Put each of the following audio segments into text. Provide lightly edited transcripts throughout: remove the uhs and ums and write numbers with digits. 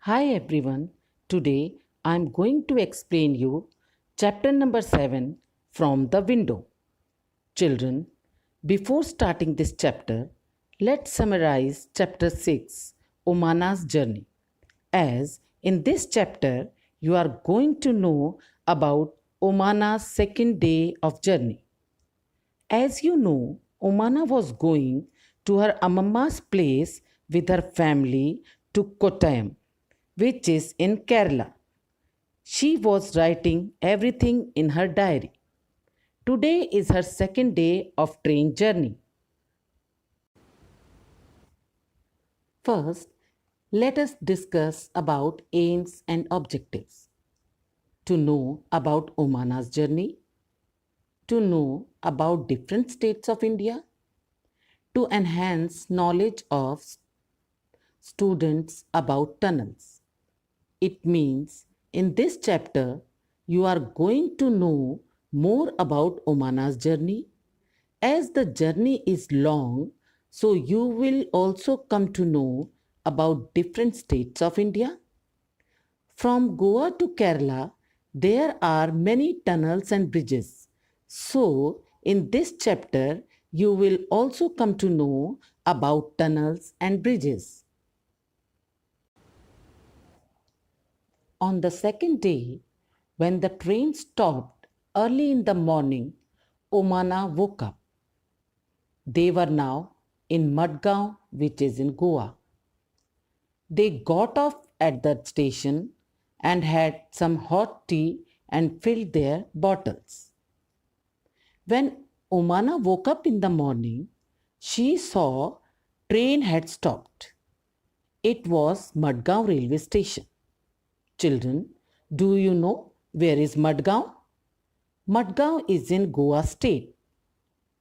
Hi everyone. Today I am going to explain you chapter number 7 from the window. Children, before starting this chapter, let's summarize chapter 6, Omana's journey. As in this chapter, you are going to know about Omana's second day of journey. As you know, Omana was going to her Amamma's place with her family to Kottayam, which is in Kerala. She was writing everything in her diary. Today is her second day of train journey. First, let us discuss about aims and objectives. To know about Omana's journey, to know about different states of India, to enhance knowledge of students about tunnels. It means in this chapter, you are going to know more about Omana's journey. As the journey is long, so you will also come to know about different states of India. From Goa to Kerala, there are many tunnels and bridges. So, in this chapter, you will also come to know about tunnels and bridges. On the second day, when the train stopped early in the morning, Omana woke up. They were now in Madgaon, which is in Goa. They got off at the station and had some hot tea and filled their bottles. When Omana woke up in the morning, she saw train had stopped. It was Madgaon railway station. Children, do you know where is Madgaon? Madgaon is in Goa state.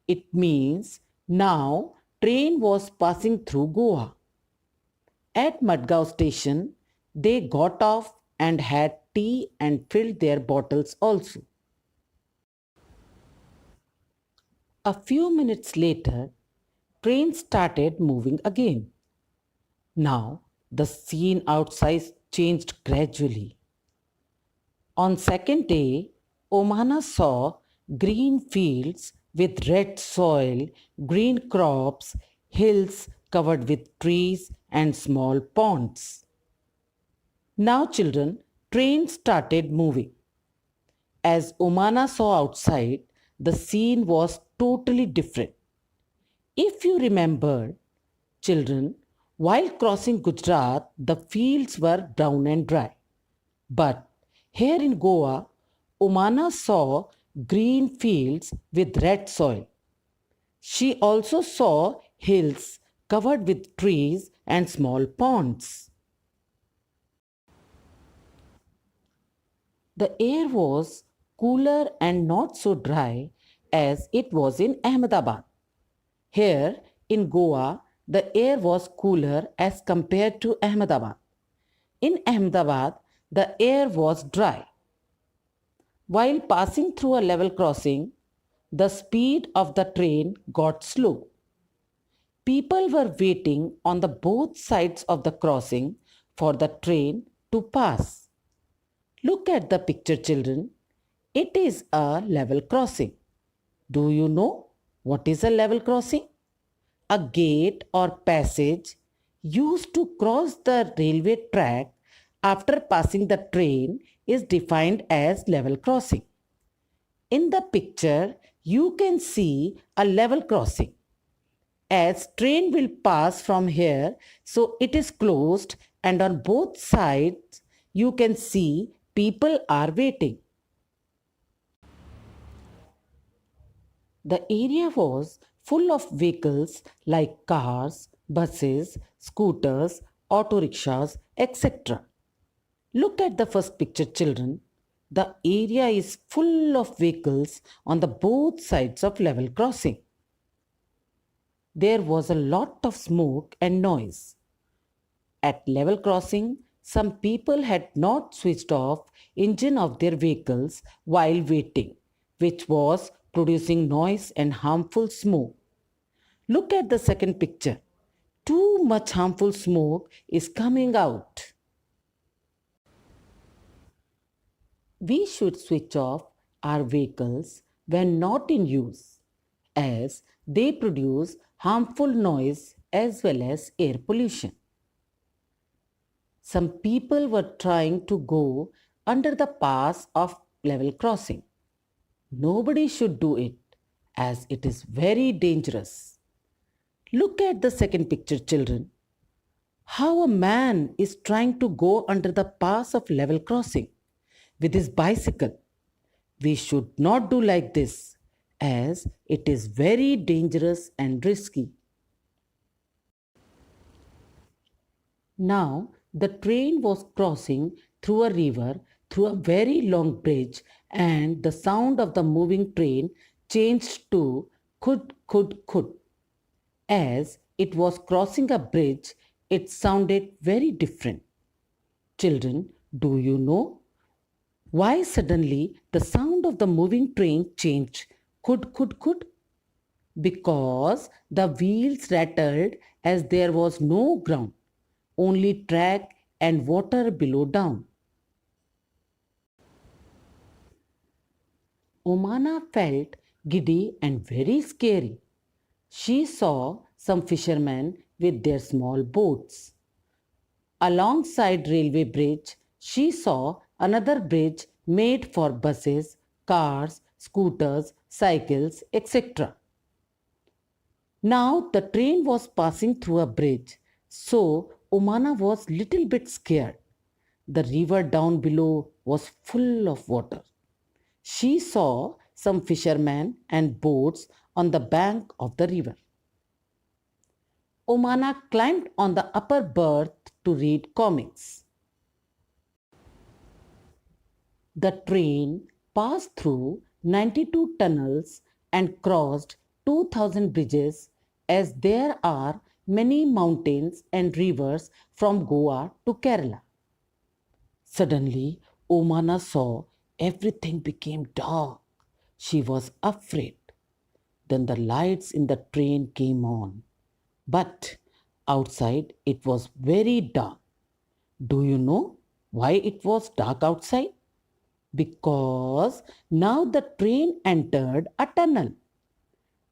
It means now train was passing through Goa. At Madgaon station, they got off and had tea and filled their bottles also. A few minutes later, train started moving again. Now the scene outside changed gradually. On second day, Omana saw green fields with red soil, green crops, hills covered with trees and small ponds. Now, children, train started moving. As Omana saw outside, the scene was totally different. If you remember, children, while crossing Gujarat, the fields were brown and dry. But here in Goa, Omana saw green fields with red soil. She also saw hills covered with trees and small ponds. The air was cooler and not so dry as it was in Ahmedabad. Here in Goa, the air was cooler as compared to Ahmedabad. In Ahmedabad, the air was dry. While passing through a level crossing, the speed of the train got slow. People were waiting on the both sides of the crossing for the train to pass. Look at the picture, children. It is a level crossing. Do you know what is a level crossing? A gate or passage used to cross the railway track after passing the train is defined as level crossing. In the picture, you can see a level crossing. As train will pass from here, so it is closed and on both sides you can see people are waiting. The area was full of vehicles like cars, buses, scooters, auto rickshaws, etc. Look at the first picture, children. The area is full of vehicles on the both sides of level crossing. There was a lot of smoke and noise. At level crossing, some people had not switched off engine of their vehicles while waiting, which was producing noise and harmful smoke. Look at the second picture. Too much harmful smoke is coming out. We should switch off our vehicles when not in use, as they produce harmful noise as well as air pollution. Some people were trying to go under the pass of level crossing. Nobody should do it, as it is very dangerous. Look at the second picture, children. How a man is trying to go under the pass of level crossing with his bicycle. We should not do like this, as it is very dangerous and risky. Now the train was crossing through a river through a very long bridge, and the sound of the moving train changed to khud khud khud. As it was crossing a bridge, it sounded very different. Children, do you know why suddenly the sound of the moving train changed khud khud khud? Because the wheels rattled as there was no ground, only track and water below down. Omana felt giddy and very scary. She saw some fishermen with their small boats. Alongside railway bridge, she saw another bridge made for buses, cars, scooters, cycles, etc. Now the train was passing through a bridge, so Umana was little bit scared. The river down below was full of water. She saw some fishermen and boats on the bank of the river. Umana climbed on the upper berth to read comics. The train passed through 92 tunnels and crossed 2000 bridges, as there are many mountains and rivers from Goa to Kerala. Suddenly, Omana saw everything became dark. She was afraid. Then the lights in the train came on. But outside it was very dark. Do you know why it was dark outside? Because now the train entered a tunnel.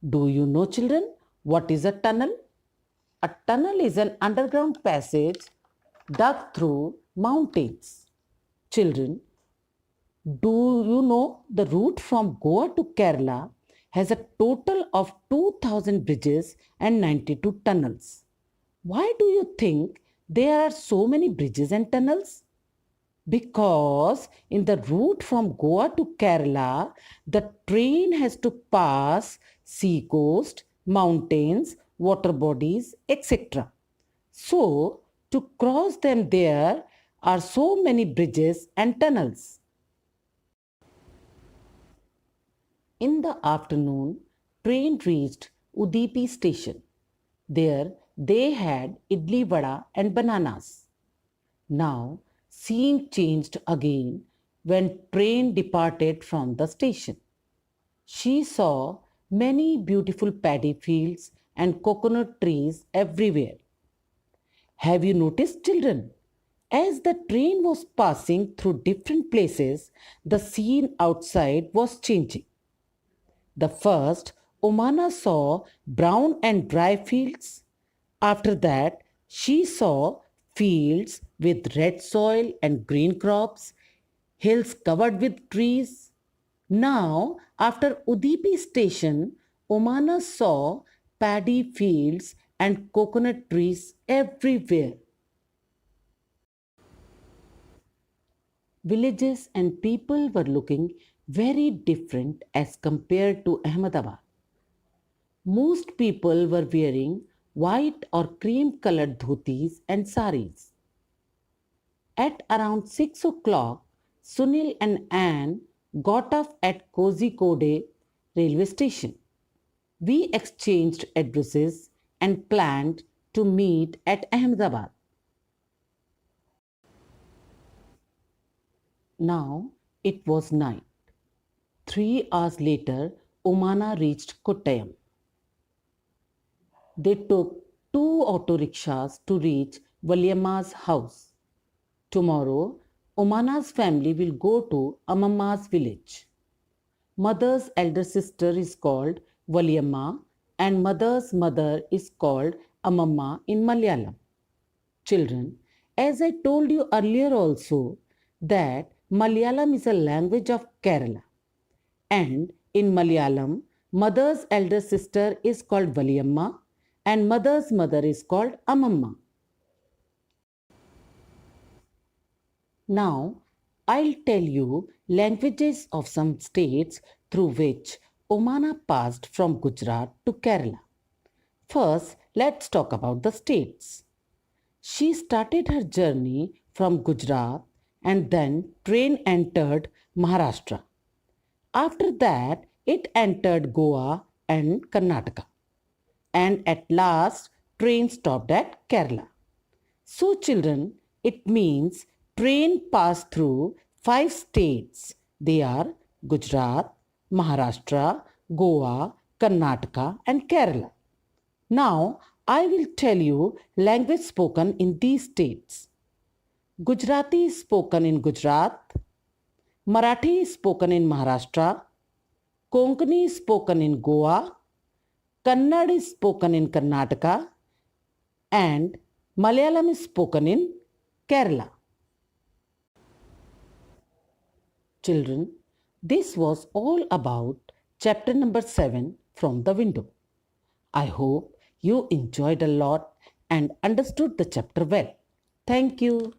Do you know, children, what is a tunnel? A tunnel is an underground passage dug through mountains. Children, do you know the route from Goa to Kerala has a total of 2000 bridges and 92 tunnels? Why do you think there are so many bridges and tunnels? Because in the route from Goa to Kerala, the train has to pass sea coast, mountains, water bodies, etc. So, to cross them, there are so many bridges and tunnels. In the afternoon, train reached Udipi station. There they had idli vada and bananas. Now, scene changed again when train departed from the station. She saw many beautiful paddy fields and coconut trees everywhere. Have you noticed, children? As the train was passing through different places, the scene outside was changing. The first, Omana saw brown and dry fields. After that, she saw fields with red soil and green crops, hills covered with trees. Now, after Udipi station, Omana saw paddy fields and coconut trees everywhere. Villages and people were looking very different as compared to Ahmedabad. Most people were wearing white or cream colored dhotis and saris. At around 6 o'clock, Sunil and Anne got off at Kozhikode railway station. We exchanged addresses and planned to meet at Ahmedabad. Now it was night. 3 hours later, Omana reached Kottayam. They took 2 auto rickshaws to reach Valyamma's house. Tomorrow, Omana's family will go to Amamma's village. Mother's elder sister is called Valiamma and mother's mother is called Amamma in Malayalam. Children, as I told you earlier also that Malayalam is a language of Kerala, and in Malayalam mother's elder sister is called Valiamma and mother's mother is called Amamma. Now, I'll tell you languages of some states through which Omana passed from Gujarat to Kerala. First, let's talk about the states. She started her journey from Gujarat and then train entered Maharashtra. After that, it entered Goa and Karnataka. And at last, train stopped at Kerala. So, children, it means train passed through five states. They are Gujarat, Maharashtra, Goa, Karnataka, and Kerala. Now, I will tell you language spoken in these states. Gujarati is spoken in Gujarat, Marathi is spoken in Maharashtra, Konkani is spoken in Goa, Kannada is spoken in Karnataka, and Malayalam is spoken in Kerala. Children, this was all about chapter number 7 from the window. I hope you enjoyed a lot and understood the chapter well. Thank you.